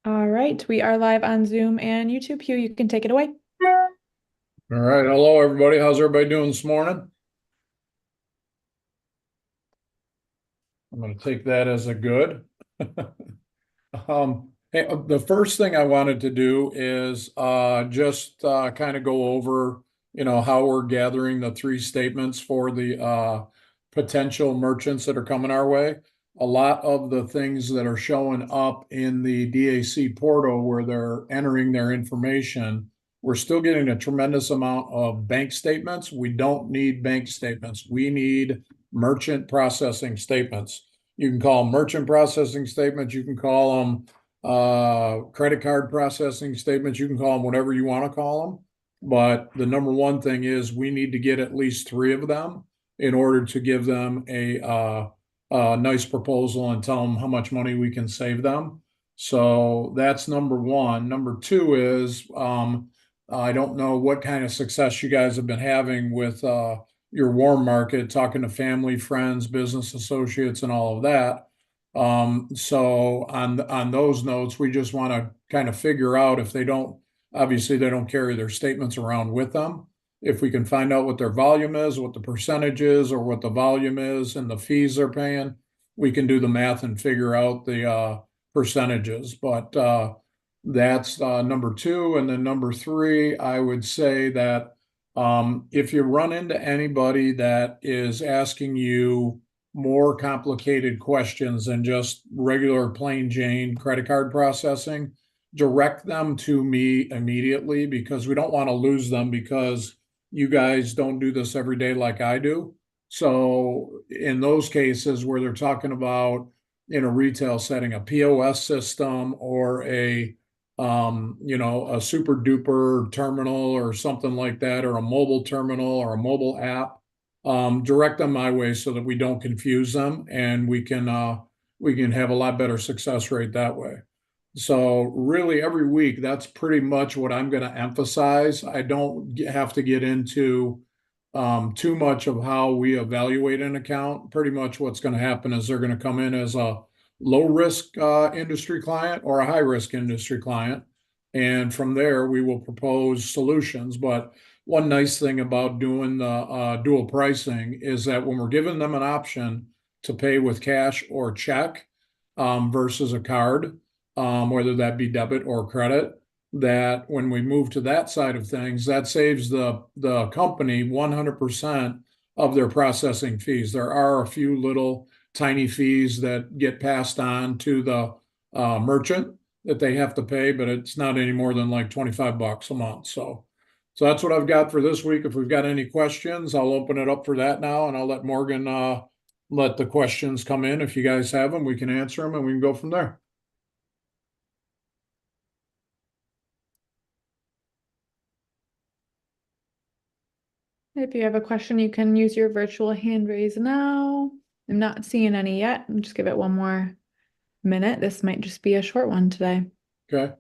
All right, we are live on Zoom and YouTube. Hugh, you can take it away. All right. Hello, everybody. How's everybody doing this morning? I'm going to take that as a good. Hey, the first thing I wanted to do is just kind of go over, how we're gathering the three statements for the potential merchants that are coming our way. A lot of the things that are showing up in the DAC portal where they're entering their information, we're still getting a tremendous amount of bank statements. We don't need bank statements. We need merchant processing statements. You can call them merchant processing statements. You can call them credit card processing statements. You can call them whatever you want to call them. But the number one thing is we need to get at least three of them in order to give them a nice proposal and tell them how much money we can save them. So that's number one. Number two is I don't know what kind of success you guys have been having with your warm market, talking to family, friends, business associates, and all of that. So on those notes, we just want to kind of figure out if they don't, obviously they don't carry their statements around with them. If we can find out what their volume is, what the percentage is, or what the volume is and the fees they're paying, we can do the math and figure out the percentages. But that's number two. And then number three, I would say that if you run into anybody that is asking you more complicated questions than just regular plain Jane credit card processing, direct them to me immediately because we don't want to lose them because you guys don't do this every day like I do. So in those cases where they're talking about in a retail setting, a POS system or a super duper terminal or something like that, or a mobile terminal or a mobile app, direct them my way so that we don't confuse them and we can have a lot better success rate that way. So really every week, that's pretty much what I'm going to emphasize. I don't have to get into too much of how we evaluate an account. Pretty much what's going to happen is they're going to come in as a low risk industry client or a high risk industry client. And from there, we will propose solutions. But one nice thing about doing the dual pricing is that when we're giving them an option to pay with cash or check versus a card, whether that be debit or credit, that when we move to that side of things, that saves the company 100% of their processing fees. There are a few little tiny fees that get passed on to the merchant that they have to pay, but it's not any more than like 25 bucks a month. So that's what I've got for this week. If we've got any questions, I'll open it up for that now and I'll let Morgan let the questions come in. If you guys have them, we can answer them and we can go from there. If you have a question, you can use your virtual hand raise now. I'm not seeing any yet. Just give it one more minute. This might just be a short one today. Okay.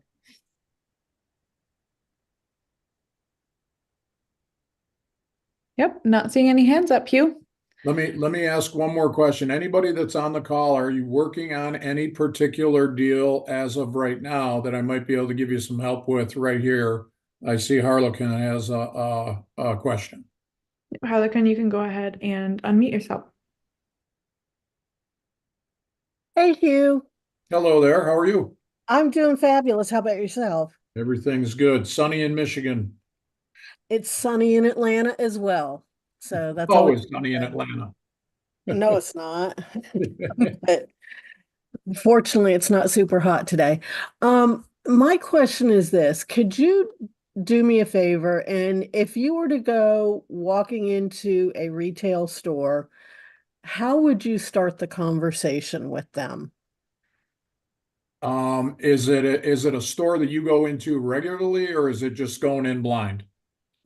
Yep, not seeing any hands up, Hugh. Let me ask one more question. Anybody that's on the call, are you working on any particular deal as of right now that I might be able to give you some help with right here? I see Harlequin has a question. Harlequin, you can go ahead and unmute yourself. Hey Hugh, Hello there. How are you? I'm doing fabulous. How about yourself? Everything's good. Sunny in Michigan. It's sunny in Atlanta as well. So that's always Always sunny in good. Atlanta. No, it's not. But fortunately, it's not super hot today. My question is this: could you do me a favor? And if you were to go walking into a retail store, how would you start the conversation with them? Is it a store that you go into regularly or is it just going in blind?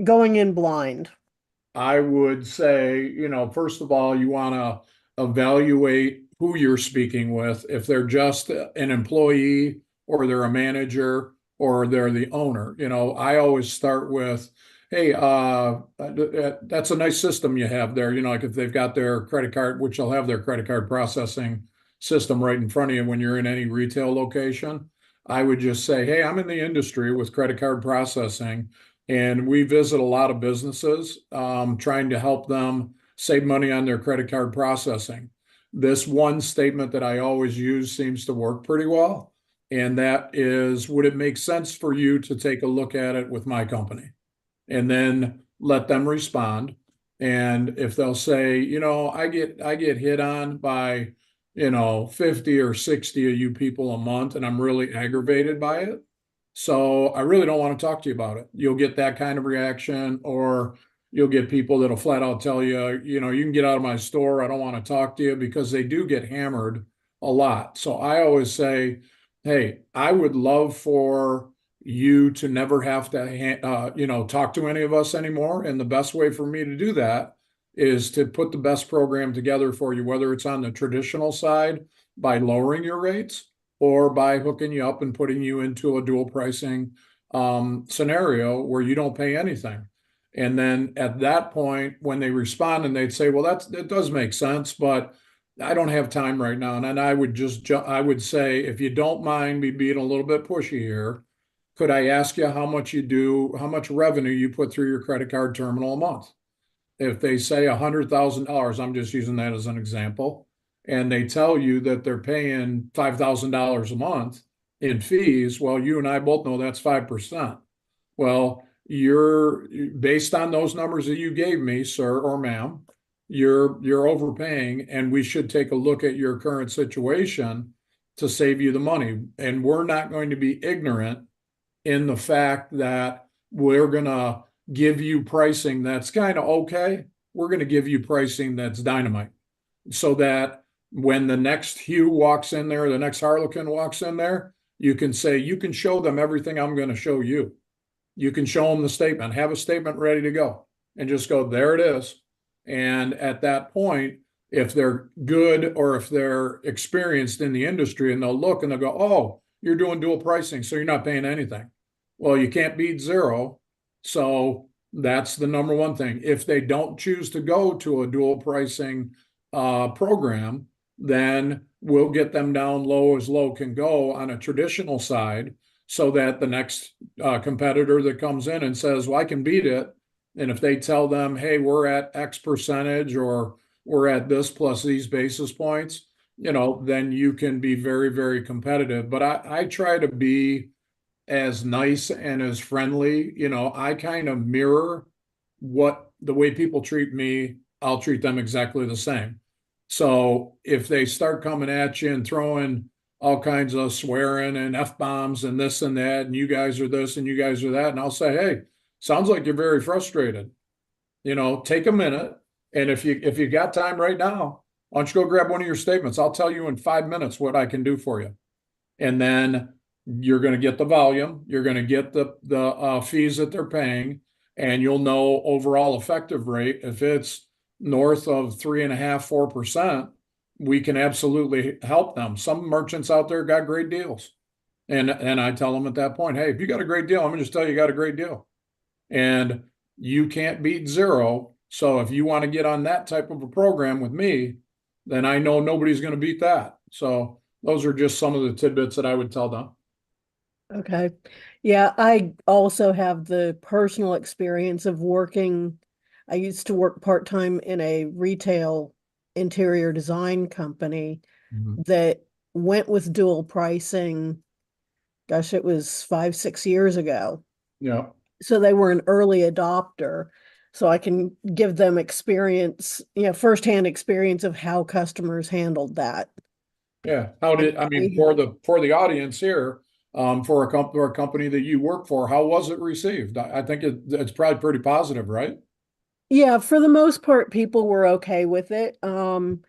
Going in blind. I would say, first of all, you want to evaluate who you're speaking with. If they're just an employee or they're a manager or they're the owner, I always start with, hey, that's a nice system you have there. Like if they've got their credit card, which they'll have their credit card processing system right in front of you when you're in any retail location. I would just say, hey, I'm in the industry with credit card processing, and we visit a lot of businesses trying to help them save money on their credit card processing. This one statement that I always use seems to work pretty well. And that is, would it make sense for you to take a look at it with my company? And then let them respond. And if they'll say, I get hit on by, 50 or 60 of you people a month, and I'm really aggravated by it. So I really don't want to talk to you about it. You'll get that kind of reaction, or you'll get people that'll flat out tell you, you can get out of my store. I don't want to talk to you, because they do get hammered a lot. So I always say, hey, I would love for you to never have to, talk to any of us anymore. And the best way for me to do that is to put the best program together for you, whether it's on the traditional side by lowering your rates, or by hooking you up and putting you into a dual pricing scenario where you don't pay anything. And then at that point, when they respond and they'd say, well, that does make sense, but I don't have time right now. And then I would say, if you don't mind me being a little bit pushy here, could I ask you how much revenue you put through your credit card terminal a month? If they say $100,000, I'm just using that as an example, and they tell you that they're paying $5,000 a month in fees, well, you and I both know that's 5%. Well, you're based on those numbers that you gave me, sir or ma'am, you're overpaying, and we should take a look at your current situation to save you the money. And we're not going to be ignorant in the fact that we're going to give you pricing that's kind of okay. We're going to give you pricing that's dynamite, so that when the next Hugh walks in there, the next Harlequin walks in there, you can say, you can show them everything I'm going to show you. You can show them the statement, have a statement ready to go, and just go, there it is. And at that point, if they're good or if they're experienced in the industry, and they'll look and they'll go, oh, you're doing dual pricing, so you're not paying anything. Well, you can't beat zero. So that's the number one thing. If they don't choose to go to a dual pricing program, then we'll get them down low as low can go on a traditional side, so that the next competitor that comes in and says, well, I can beat it. And if they tell them, hey, we're at X percentage, or we're at this plus these basis points, then you can be very, very competitive. But I try to be as nice and as friendly. I kind of mirror what the way people treat me, I'll treat them exactly the same. So if they start coming at you and throwing all kinds of swearing and F bombs and this and that, and you guys are this and you guys are that, and I'll say, hey, sounds like you're very frustrated. Take a minute. And if you got time right now, why don't you go grab one of your statements? I'll tell you in 5 minutes what I can do for you. And then you're going to get the volume, you're going to get the fees that they're paying, and you'll know overall effective rate. If it's north of 3.5%, 4%, we can absolutely help them. Some merchants out there got great deals. And I tell them at that point, hey, if you got a great deal, I'm gonna just tell you got a great deal. And you can't beat zero. So if you want to get on that type of a program with me, then I know nobody's going to beat that. So those are just some of the tidbits that I would tell them. Okay. Yeah, I also have the personal experience of working. I used to work part-time in a retail interior design company Mhm. that went with dual pricing. Gosh, it was 5, 6 years ago. Yeah. So they were an early adopter. So I can give them experience, firsthand experience of how customers handled that. Yeah. And I mean, we, for the audience here, for a company that you work for, how was it received? I think it's probably pretty positive, right? yeah, for the most part, people were okay with it. Some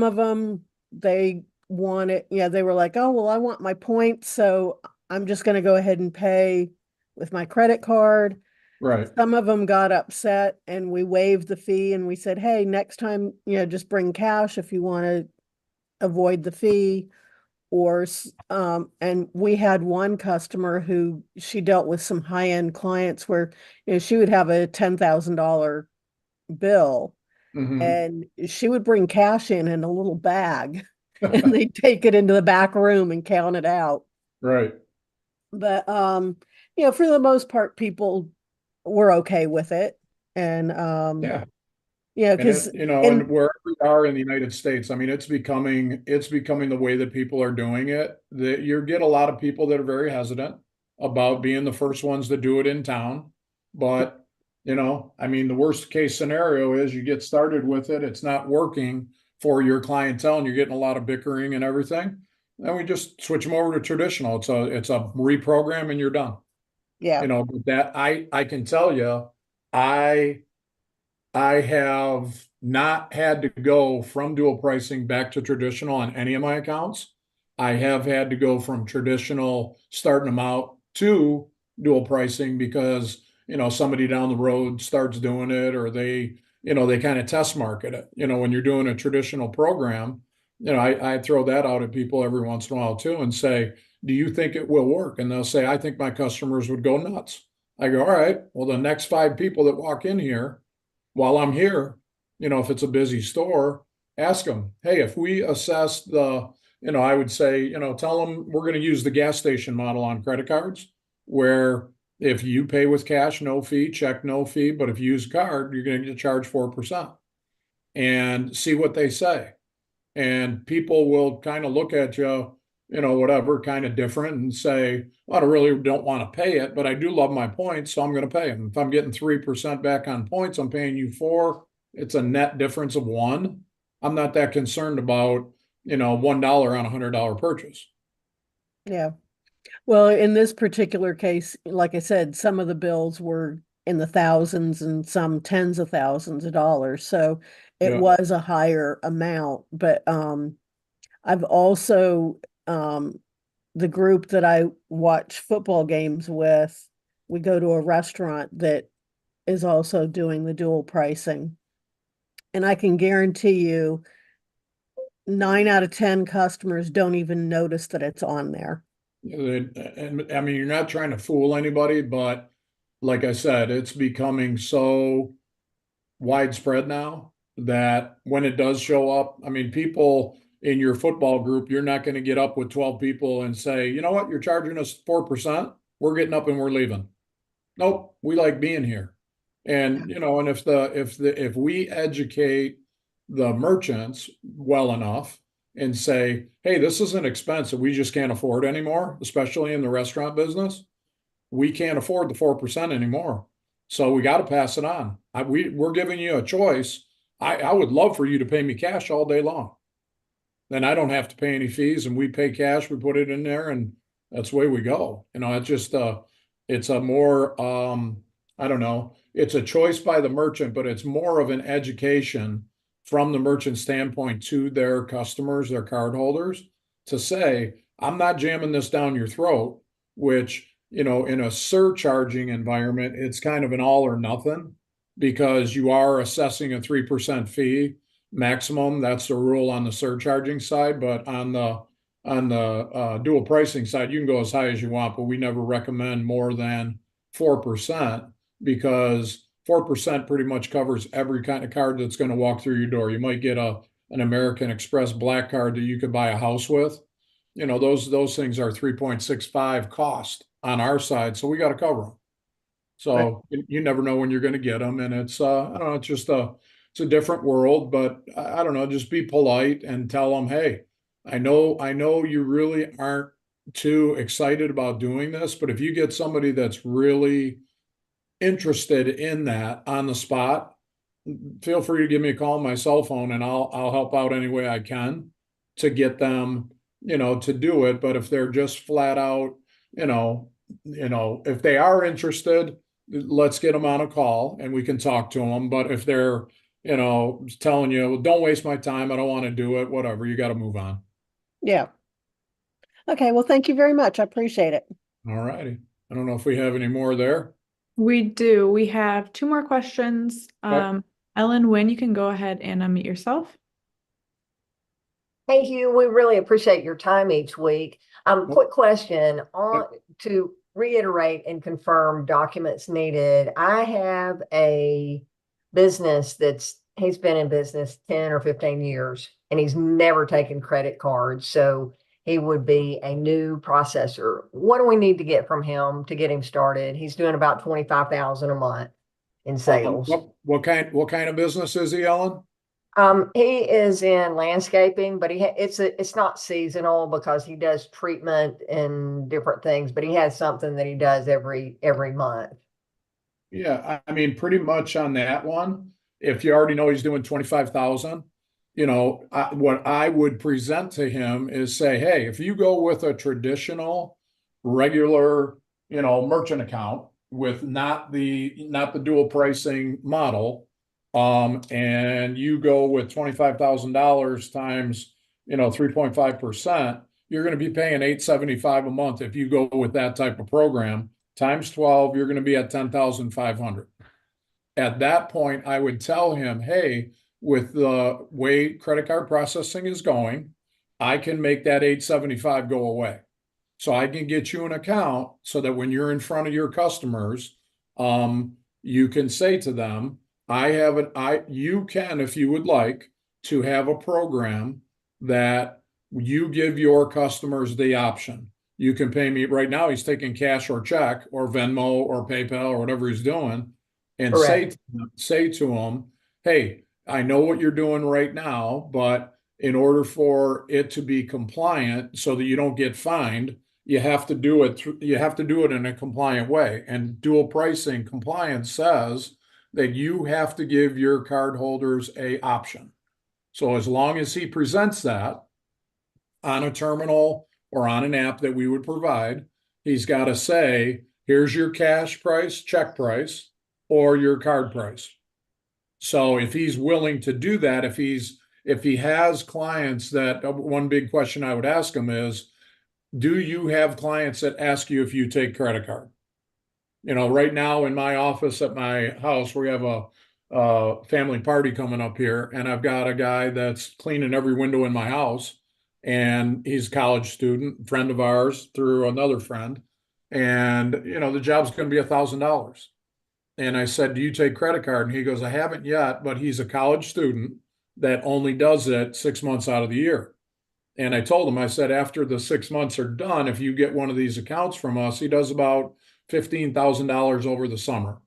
of them, they wanted, they were like, oh, well, I want my points, so I'm just going to go ahead and pay with my credit card. Right. Some of them got upset and we waived the fee and we said, hey, next time, just bring cash if you want to avoid the fee. And we had one customer who she dealt with some high-end clients where, she would have a $10,000 bill Hmm. and she would bring cash in a little bag and they'd take it into the back room and count it out. Right. But for the most part, people were okay with it. And Yeah. And because and in wherever we are in the United States, I mean, it's becoming the way that people are doing it. That you get a lot of people that are very hesitant about being the first ones to do it in town. But, I mean, the worst case scenario is you get started with it, it's not working for your clientele, and you're getting a lot of bickering and everything. Then we just switch them over to traditional. It's a reprogram and you're done. yeah, But that I can tell you, I I have not had to go from dual pricing back to traditional on any of my accounts. I have had to go from traditional, starting them out, to dual pricing because, somebody down the road starts doing it, or they kind of test market it. When you're doing a traditional program, I throw that out at people every once in a while too and say, do you think it will work? And they'll say, I think my customers would go nuts. I go, all right, well, the next 5 people that walk in here while I'm here, if it's a busy store, ask them, hey, if we assess I would say, tell them we're going to use the gas station model on credit cards, where if you pay with cash, no fee, check, no fee, but if you use a card, you're going to get charged 4%, and see what they say. And people will kind of look at you, whatever, kind of different and say, well, I really don't want to pay it, but I do love my points, so I'm going to pay them. If I'm getting 3% back on points, I'm paying you 4. It's a net difference of 1. I'm not that concerned about, $1 on $100 purchase. yeah. Well, in this particular case, like I said, some of the bills were in the thousands and some tens of thousands of dollars. So it Yeah. was a higher amount. But I've also the group that I watch football games with, we go to a restaurant that is also doing the dual pricing. And I can guarantee you 9 out of 10 customers don't even notice that it's on there. And I mean, you're not trying to fool anybody, but like I said, it's becoming so widespread now that when it does show up, I mean, people in your football group, you're not going to get up with 12 people and say, you know what, you're charging us 4%. We're getting up and we're leaving. Nope, we like being here. And and if we educate the merchants well enough and say, hey, this is an expense that we just can't afford anymore, especially in the restaurant business, we can't afford the 4% anymore. So we got to pass it on. We're giving you a choice. I would love for you to pay me cash all day long. Then I don't have to pay any fees, and we pay cash, we put it in there, and that's the way we go. It's just it's a more I don't know, it's a choice by the merchant, but it's more of an education from the merchant standpoint to their customers, their card holders, to say, I'm not jamming this down your throat, which, in a surcharging environment, it's kind of an all or nothing because you are assessing a 3% fee maximum. That's the rule on the surcharging side, but on the dual pricing side, you can go as high as you want, but we never recommend more than 4% because 4% pretty much covers every kind of card that's going to walk through your door. You might get an American Express black card that you could buy a house with. Those things are 3.65 cost on our side, so we got to cover them. Right. So you never know when you're going to get them, and it's I don't know, it's a different world, but I don't know, just be polite and tell them, hey, I know you really aren't too excited about doing this, but if you get somebody that's really interested in that on the spot, feel free to give me a call on my cell phone, and I'll help out any way I can to get them, to do it. But if they're just flat out, you know, if they are interested, let's get them on a call and we can talk to them. But if they're, telling you, don't waste my time, I don't want to do it, whatever, you got to move on. Yeah. Okay. Well, thank you very much. I appreciate it. All righty. I don't know if we have any more there. We do. We have two more questions. Okay. Ellen, Wynn, you can go ahead and unmute yourself. Hey, Hugh, we really appreciate your time each week. Nope. Quick question on to reiterate and confirm documents needed. I have a business he's been in business 10 or 15 years and he's never taken credit cards. So he would be a new processor. What do we need to get from him to get him started? He's doing about 25,000 a month in sales. What kind of business is he, Ellen? He is in landscaping, but it's not seasonal because he does treatment and different things, but he has something that he does every month. Yeah, I mean, pretty much on that one, if you already know he's doing 25,000, what I would present to him is say, hey, if you go with a traditional, regular, merchant account with not the dual pricing model, and you go with $25,000 times, 3.5%, you're going to be paying 875 a month if you go with that type of program times 12, you're going to be at 10,500. At that point, I would tell him, hey, with the way credit card processing is going, I can make that 875 go away. So I can get you an account so that when you're in front of your customers, you can say to them, you can, if you would like, to have a program that you give your customers the option. You can pay me right now. He's taking cash or check or Venmo or PayPal or whatever he's doing, and Correct. say to him, "Hey, I know what you're doing right now, but in order for it to be compliant, so that you don't get fined, you have to do it. You have to do it in a compliant way. And dual pricing compliance says that you have to give your card holders a option. So as long as he presents that on a terminal or on an app that we would provide, he's got to say, here's your cash price, check price, or your card price. So if he's willing to do that, if he has clients that one big question I would ask him is, do you have clients that ask you if you take credit card? Right now in my office at my house, we have a family party coming up here, and I've got a guy that's cleaning every window in my house, and he's a college student, friend of ours through another friend, and the job's going to be $1,000. And I said, do you take credit card? And he goes, I haven't yet, but he's a college student that only does it 6 months out of the year. And I told him, I said, after the 6 months are done, if you get one of these accounts from us, he does about $15,000 over the summer,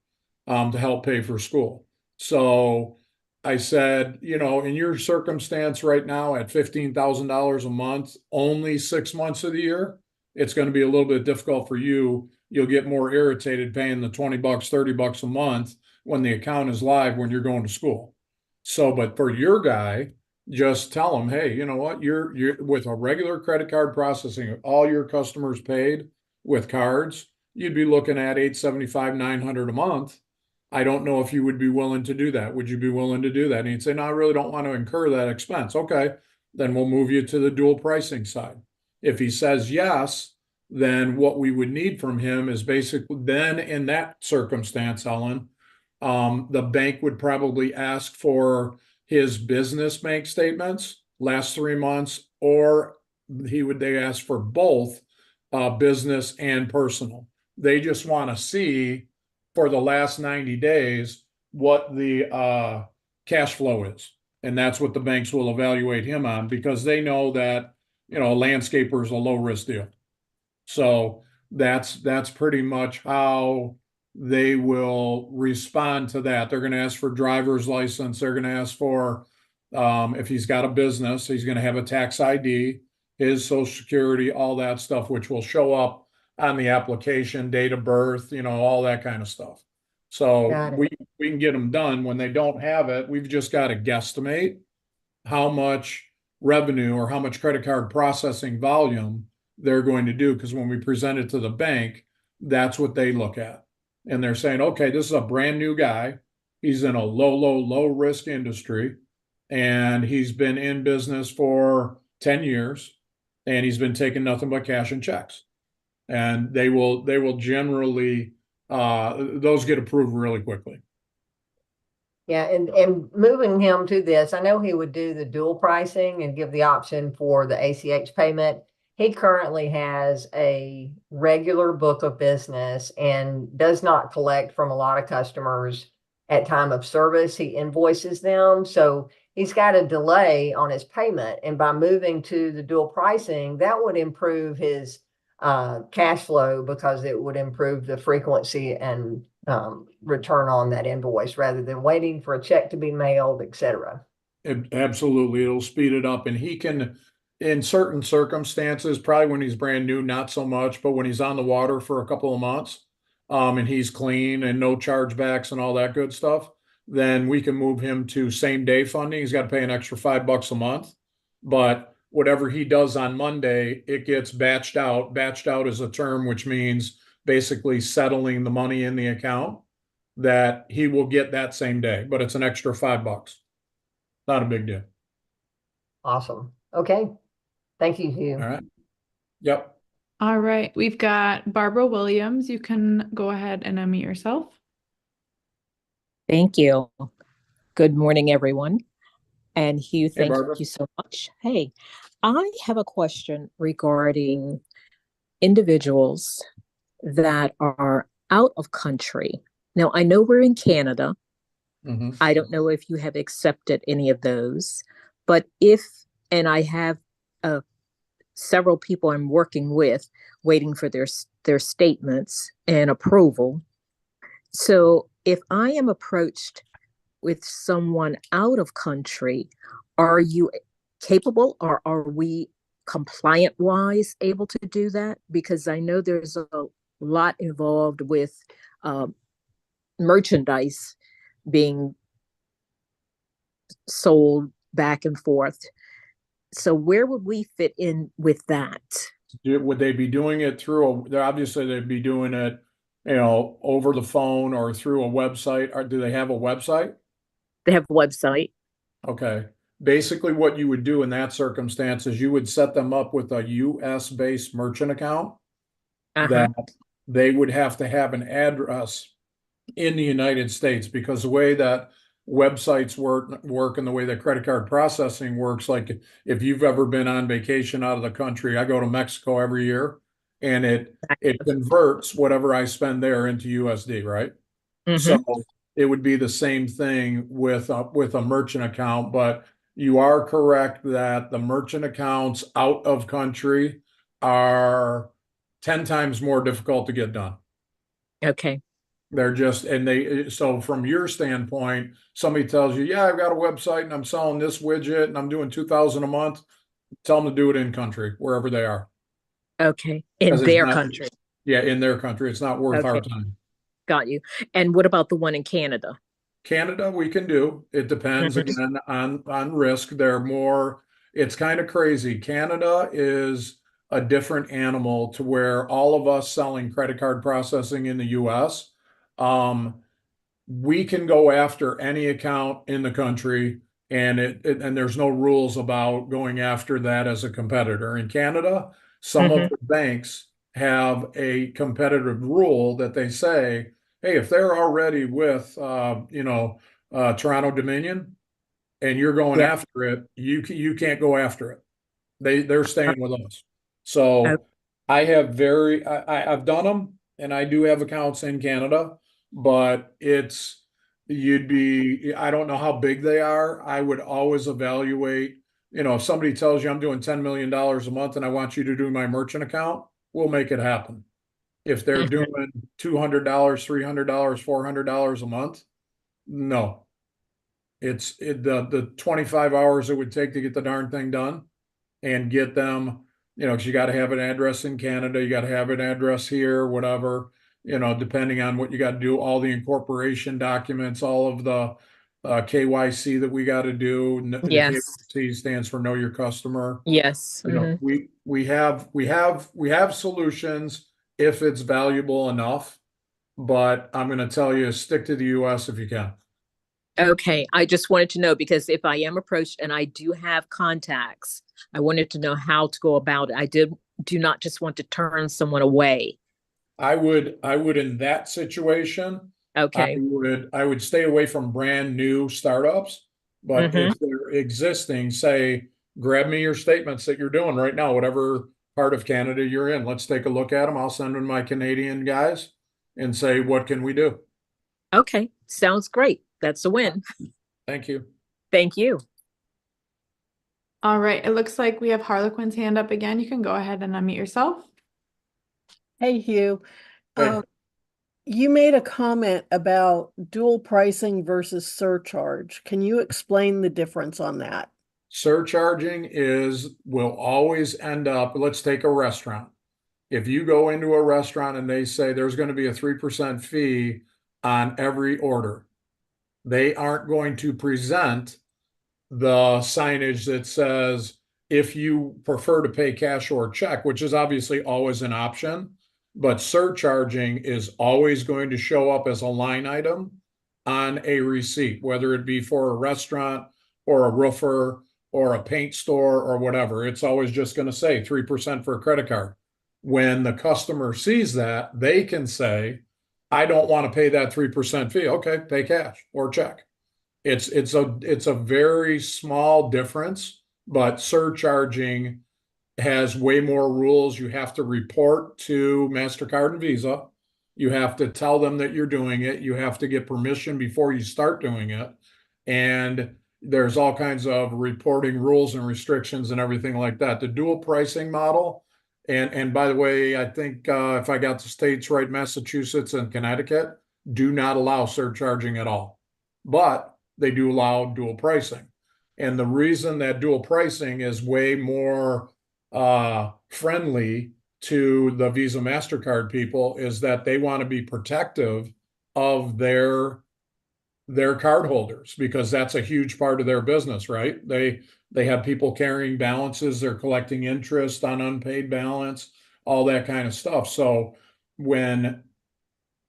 to help pay for school. So I said, in your circumstance right now at $15,000 a month, only 6 months of the year, it's going to be a little bit difficult for you. You'll get more irritated paying the $20, $30 a month when the account is live when you're going to school. So, but for your guy, just tell them, hey, you know what? You're with a regular credit card processing, all your customers paid with cards, you'd be looking at 875, 900 a month. I don't know if you would be willing to do that. Would you be willing to do that? And he'd say, no, I really don't want to incur that expense. Okay, then we'll move you to the dual pricing side. If he says yes, then what we would need from him is basically, then in that circumstance, Ellen, the bank would probably ask for his business bank statements last 3 months, or they ask for both, business and personal. They just want to see for the last 90 days what the cash flow is. And that's what the banks will evaluate him on, because they know that, a landscaper is a low risk deal. So that's pretty much how they will respond to that. They're going to ask for driver's license. They're going to ask for, if he's got a business, he's going to have a tax ID, his social security, all that stuff, which will show up on the application, date of birth, all that kind of stuff. So Got it. we can get them done. When they don't have it, we've just got to guesstimate how much revenue or how much credit card processing volume they're going to do. Because when we present it to the bank, that's what they look at. And they're saying, okay, this is a brand new guy. He's in a low risk industry, and he's been in business for 10 years, and he's been taking nothing but cash and checks. And they will generally, those get approved really quickly. Yeah, and moving him to this, I know he would do the dual pricing and give the option for the ACH payment. He currently has a regular book of business and does not collect from a lot of customers at time of service. He invoices them. So he's got a delay on his payment. And by moving to the dual pricing, that would improve his cash flow because it would improve the frequency and return on that invoice rather than waiting for a check to be mailed, etc. Absolutely, it'll speed it up, and he can, in certain circumstances, probably when he's brand new, not so much, but when he's on the water for a couple of months, and he's clean and no chargebacks and all that good stuff, then we can move him to same day funding. He's got to pay an extra $5 a month, but whatever he does on Monday, it gets batched out. Batched out is a term which means basically settling the money in the account that he will get that same day, but it's an extra $5. Not a big deal. Awesome. Okay. Thank you, All Hugh. right. Yep. All right, we've got Barbara Williams. You can go ahead and unmute yourself. Thank you. Good morning, everyone. And Hugh, Hey, thank Barbara. you so much. Hey, I have a question regarding individuals that are out of country. Now, I know we're in Canada. Mhm. I don't know if you have accepted any of those, but if, and I have several people I'm working with waiting for their statements and approval. So if I am approached with someone out of country, are you capable, or are we compliant wise able to do that? Because I know there's a lot involved with merchandise being sold back and forth. So where would we fit in with that? Would they be doing it through they're obviously they'd be doing it, over the phone or through a website, or do they have a website? They have a website. Okay. Basically, what you would do in that circumstance is you would set them up with a US based merchant account Uh-huh. that they would have to have an address in the United States, because the way that websites work and the way that credit card processing works, like if you've ever been on vacation out of the country, I go to Mexico every year, and it converts whatever I spend there into USD, right? So Mm-hmm. it would be the same thing with a merchant account, but you are correct that the merchant accounts out of country are 10 times more difficult to get done. Okay. They're just, so from your standpoint, somebody tells you, yeah, I've got a website and I'm selling this widget and I'm doing 2,000 a month. Tell them to do it in country, wherever they are. Okay. In Because it's their not, country. yeah, in their country. It's not worth our Okay. time. Got you. And what about the one in Canada? Canada, we can do. It depends Mhm. again on risk. They're more, it's kind of crazy. Canada is a different animal to where all of us selling credit card processing in the US, we can go after any account in the country, and and there's no rules about going after that as a competitor. In Canada, some of Mhm. the banks have a competitive rule that they say, hey, if they're already with Toronto Dominion and you're going Yeah. after it, you can't go after it. They're Uh, staying with us. So I've done them, and I do have accounts in Canada, but I don't know how big they are. I would always evaluate, if somebody tells you I'm doing $10 million a month and I want you to do my merchant account, we'll make it happen. If they're mhm. doing $200, $300, $400 a month, no. The 25 hours it would take to get the darn thing done and get them, because you got to have an address in Canada, you got to have an address here, whatever, depending on what you got to do, all the incorporation documents, all of the KYC that we got to do. The Yes. KYC stands for Know Your Customer. Yes. Mhm. We have solutions if it's valuable enough, but I'm going to tell you, stick to the US if you can. Okay. I just wanted to know, because if I am approached and I do have contacts, I wanted to know how to go about it. I do not just want to turn someone away. I would in that situation, Okay. I would stay away from brand new startups. But Mm-hmm. if they're existing, say, grab me your statements that you're doing right now, whatever part of Canada you're in. Let's take a look at them. I'll send in my Canadian guys and say, what can we do? Okay. Sounds great. That's a win. Thank you. Thank you. All right, it looks like we have Harlequin's hand up again. You can go ahead and unmute yourself. Hey, Hugh. Hey. Um, you made a comment about dual pricing versus surcharge. Can you explain the difference on that? Surcharging will always end up, let's take a restaurant. If you go into a restaurant and they say there's going to be a 3% fee on every order, they aren't going to present the signage that says, if you prefer to pay cash or check, which is obviously always an option, but surcharging is always going to show up as a line item on a receipt, whether it be for a restaurant or a roofer or a paint store or whatever. It's always just going to say 3% for a credit card. When the customer sees that, they can say, I don't want to pay that 3% fee. Okay, pay cash or check. It's a very small difference, but surcharging has way more rules. You have to report to MasterCard and Visa. You have to tell them that you're doing it. You have to get permission before you start doing it. And there's all kinds of reporting rules and restrictions and everything like that. The dual pricing model, and by the way, I think if I got the states right, Massachusetts and Connecticut do not allow surcharging at all, but they do allow dual pricing. And the reason that dual pricing is way more friendly to the Visa MasterCard people is that they want to be protective of their card holders, because that's a huge part of their business, right? They have people carrying balances, they're collecting interest on unpaid balance, all that kind of stuff. So when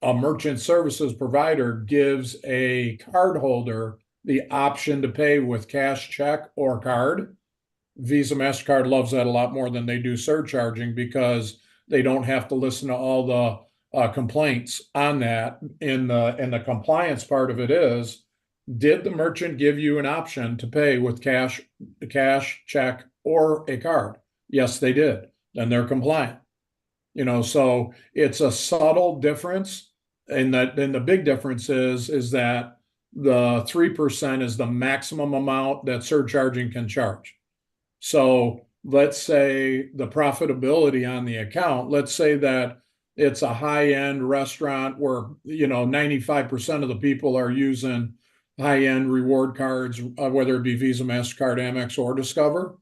a merchant services provider gives a card holder the option to pay with cash, check, or card, Visa, MasterCard loves that a lot more than they do surcharging, because they don't have to listen to all the complaints on that. And the compliance part of it is, did the merchant give you an option to pay with cash, check, or a card? Yes, they did. Then they're compliant. So it's a subtle difference. And then the big difference is that the 3% is the maximum amount that surcharging can charge. So let's say the profitability on the account, let's say that it's a high-end restaurant where, 95% of the people are using high-end reward cards, whether it be Visa, MasterCard, Amex, or Discover.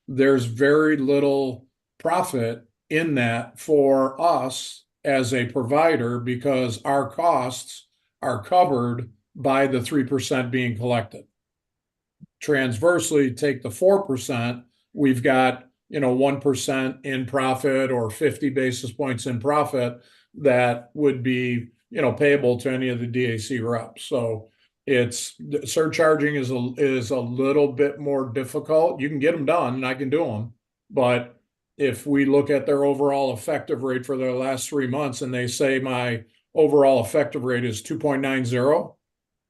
There's very little profit in that for us as a provider, because our costs are covered by the 3% being collected. Transversely, take the 4%, we've got 1% in profit or 50 basis points in profit that would be payable to any of the DAC reps. So it's surcharging is a little bit more difficult. You can get them done and I can do them, but if we look at their overall effective rate for their last 3 months and they say my overall effective rate is 2.90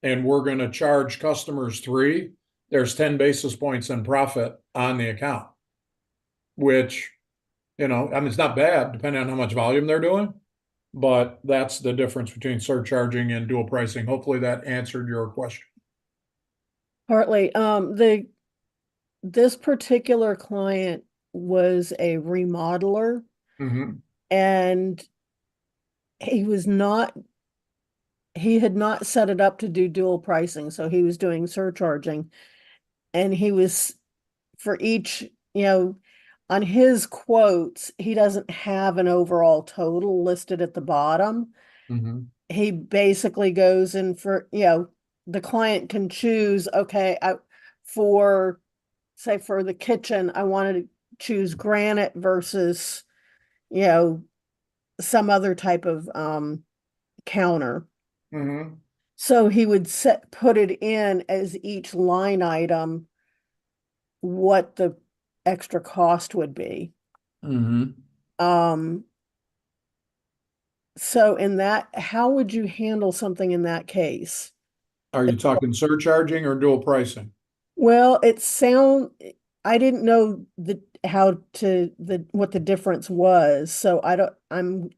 and we're going to charge customers 3, there's 10 basis points in profit on the account, which, it's not bad depending on how much volume they're doing, but that's the difference between surcharging and dual pricing. Hopefully that answered your question. Partly, this particular client was a remodeler, Mm-hmm. and he had not set it up to do dual pricing, so he was doing surcharging, and he was, for each, on his quotes, he doesn't have an overall total listed at the bottom. Mm-hmm. He basically goes in for, the client can choose, okay, for the kitchen, I wanted to choose granite versus, some other type of counter. Mm-hmm. So he would put it in as each line item what the extra cost would be. Mm-hmm. So in that, how would you handle something in that case? Are you talking surcharging or dual pricing? Well, I didn't know what the difference was. So I'm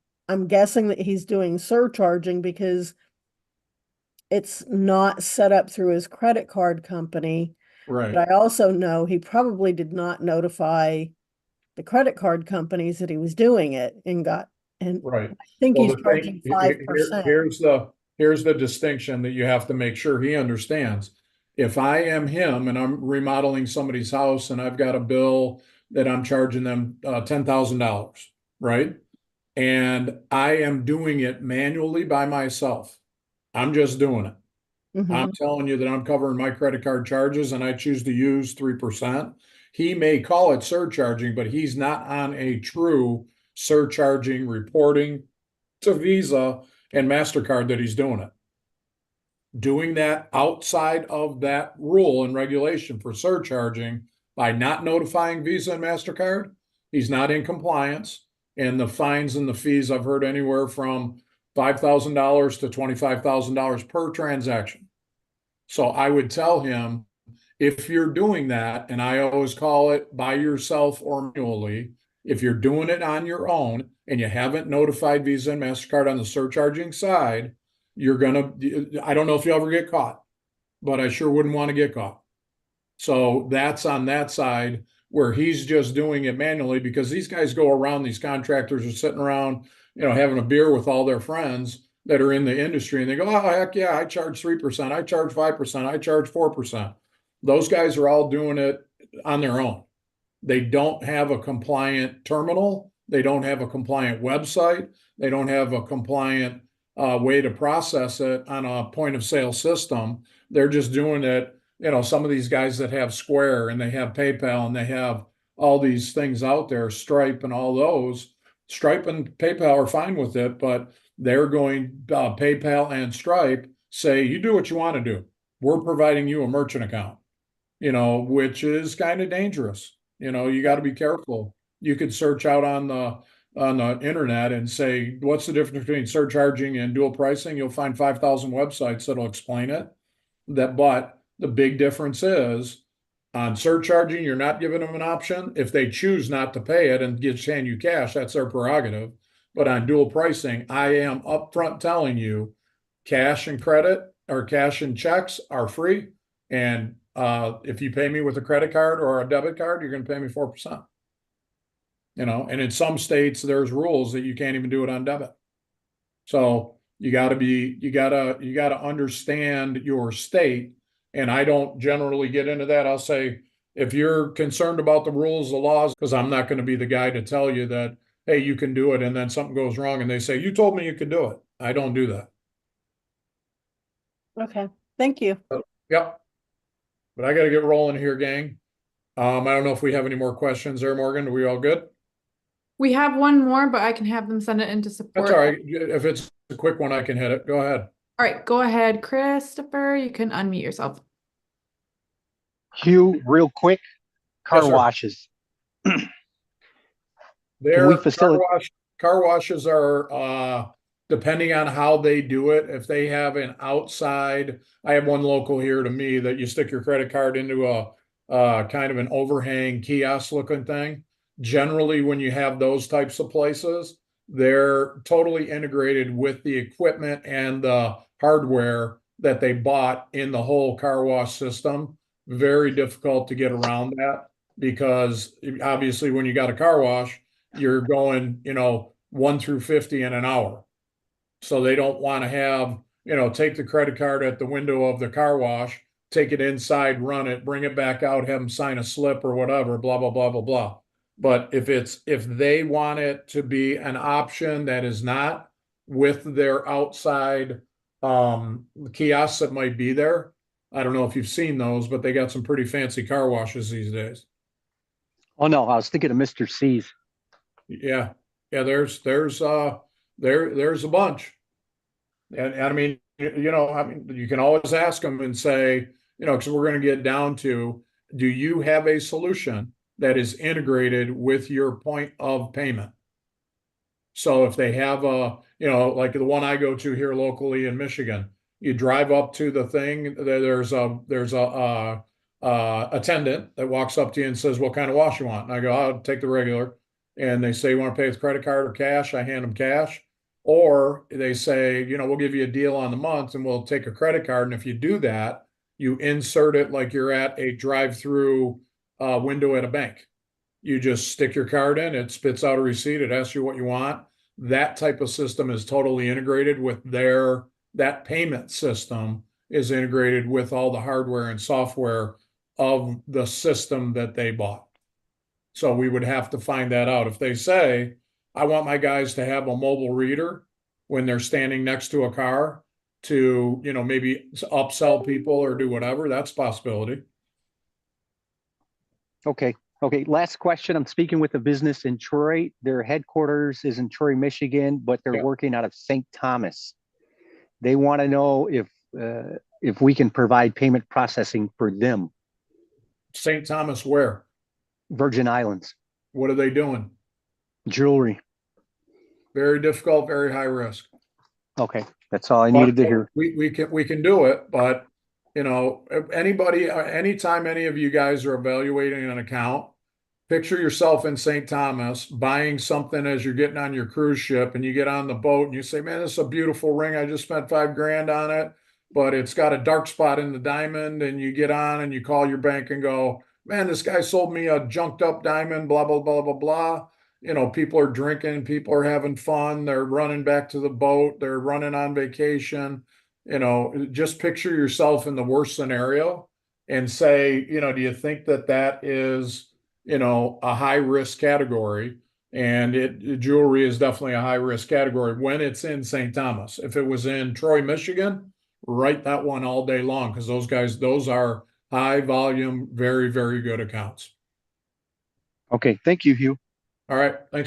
guessing that he's doing surcharging because it's not set up through his credit card company. Right, But I also know he probably did not notify the credit card companies that he was doing it and right. I think Well, he's the thing, charging 5%. here's the distinction that you have to make sure he understands. If I am him and I'm remodeling somebody's house and I've got a bill that I'm charging them $10,000, right? And I am doing it manually by myself. I'm just doing it. I'm Mhm. telling you that I'm covering my credit card charges and I choose to use 3%. He may call it surcharging, but he's not on a true surcharging reporting to Visa and MasterCard that he's doing it. Doing that outside of that rule and regulation for surcharging by not notifying Visa and MasterCard, he's not in compliance. And the fines and the fees I've heard anywhere from $5,000 to $25,000 per transaction. So I would tell him, if you're doing that, and I always call it by yourself or manually, if you're doing it on your own and you haven't notified Visa and MasterCard on the surcharging side, you're gonna, I don't know if you ever get caught, but I sure wouldn't want to get caught. So that's on that side where he's just doing it manually because these guys go around, these contractors are sitting around, having a beer with all their friends that are in the industry and they go, oh, heck yeah, I charge 3%, I charge 5%, I charge 4%. Those guys are all doing it on their own. They don't have a compliant terminal. They don't have a compliant website. They don't have a compliant way to process it on a point of sale system. They're just doing it. Some of these guys that have Square and they have PayPal and they have all these things out there, Stripe and all those. Stripe and PayPal are fine with it, but they're going, PayPal and Stripe say, you do what you want to do. We're providing you a merchant account, which is kind of dangerous. You got to be careful. You could search out on the internet and say, what's the difference between surcharging and dual pricing? You'll find 5,000 websites that'll explain it. But the big difference is on surcharging, you're not giving them an option. If they choose not to pay it and just hand you cash, that's their prerogative. But on dual pricing, I am upfront telling you cash and credit or cash and checks are free. And if you pay me with a credit card or a debit card, you're going to pay me 4%. And in some states, there's rules that you can't even do it on debit. So you gotta understand your state. And I don't generally get into that. I'll say, if you're concerned about the rules, the laws, because I'm not going to be the guy to tell you that, hey, you can do it, and then something goes wrong and they say, you told me you could do it. I don't do that. Okay, thank you. Yep. But I got to get rolling here, gang. I don't know if we have any more questions there, Morgan. Are we all good? We have one more, but I can have them send it into support. That's all right. If it's a quick one, I can hit it. Go ahead. All right, go ahead, Christopher. You can unmute yourself. Hugh, real quick, car Yes, sir. washes. Their facilitate? car washes are depending on how they do it. If they have an outside, I have one local here to me that you stick your credit card into a kind of an overhang kiosk looking thing. Generally, when you have those types of places, they're totally integrated with the equipment and the hardware that they bought in the whole car wash system. Very difficult to get around that because obviously when you got a car wash, you're going, 1 through 50 in an hour. So they don't want to have, take the credit card at the window of the car wash, take it inside, run it, bring it back out, have them sign a slip or whatever, blah, blah, blah, blah, blah. But if they want it to be an option that is not with their outside kiosks that might be there, I don't know if you've seen those, but they got some pretty fancy car washes these days. Oh no, I was thinking of Mr. C's. Yeah. Yeah, there's a bunch. And I mean, you can always ask them and say, because we're going to get down to, do you have a solution that is integrated with your point of payment? So if they have like the one I go to here locally in Michigan, you drive up to the thing, there's a attendant that walks up to you and says, what kind of wash you want? And I go, I'll take the regular. And they say, you want to pay with credit card or cash? I hand them cash. Or they say, we'll give you a deal on the month and we'll take a credit card. And if you do that, You insert it like you're at a drive-through window at a bank. You just stick your card in, it spits out a receipt, it asks you what you want. That type of system is totally integrated with that payment system is integrated with all the hardware and software of the system that they bought. So we would have to find that out. If they say, I want my guys to have a mobile reader when they're standing next to a car to, maybe upsell people or do whatever, that's a possibility. Okay. Okay. Last question. I'm speaking with a business in Troy. Their headquarters is in Troy, Michigan, but they're Yeah. working out of St. Thomas. They want to know if we can provide payment processing for them. St. Thomas, where? Virgin Islands, What are they doing? jewelry. Very difficult, very high risk. Okay. That's all I needed to hear. We can do it, but anytime any of you guys are evaluating an account, picture yourself in St. Thomas buying something as you're getting on your cruise ship and you get on the boat and you say, man, this is a beautiful ring. I just spent $5,000 on it, but it's got a dark spot in the diamond. And you get on and you call your bank and go, man, this guy sold me a junked up diamond, blah, blah, blah, blah, blah. People are drinking, people are having fun. They're running back to the boat. They're running on vacation. Just picture yourself in the worst scenario and say, do you think that is, a high risk category? And jewelry is definitely a high risk category when it's in St. Thomas. If it was in Troy, Michigan, write that one all day long because those are high volume, very, very good accounts. Okay. Thank you, Hugh. All right. Thanks.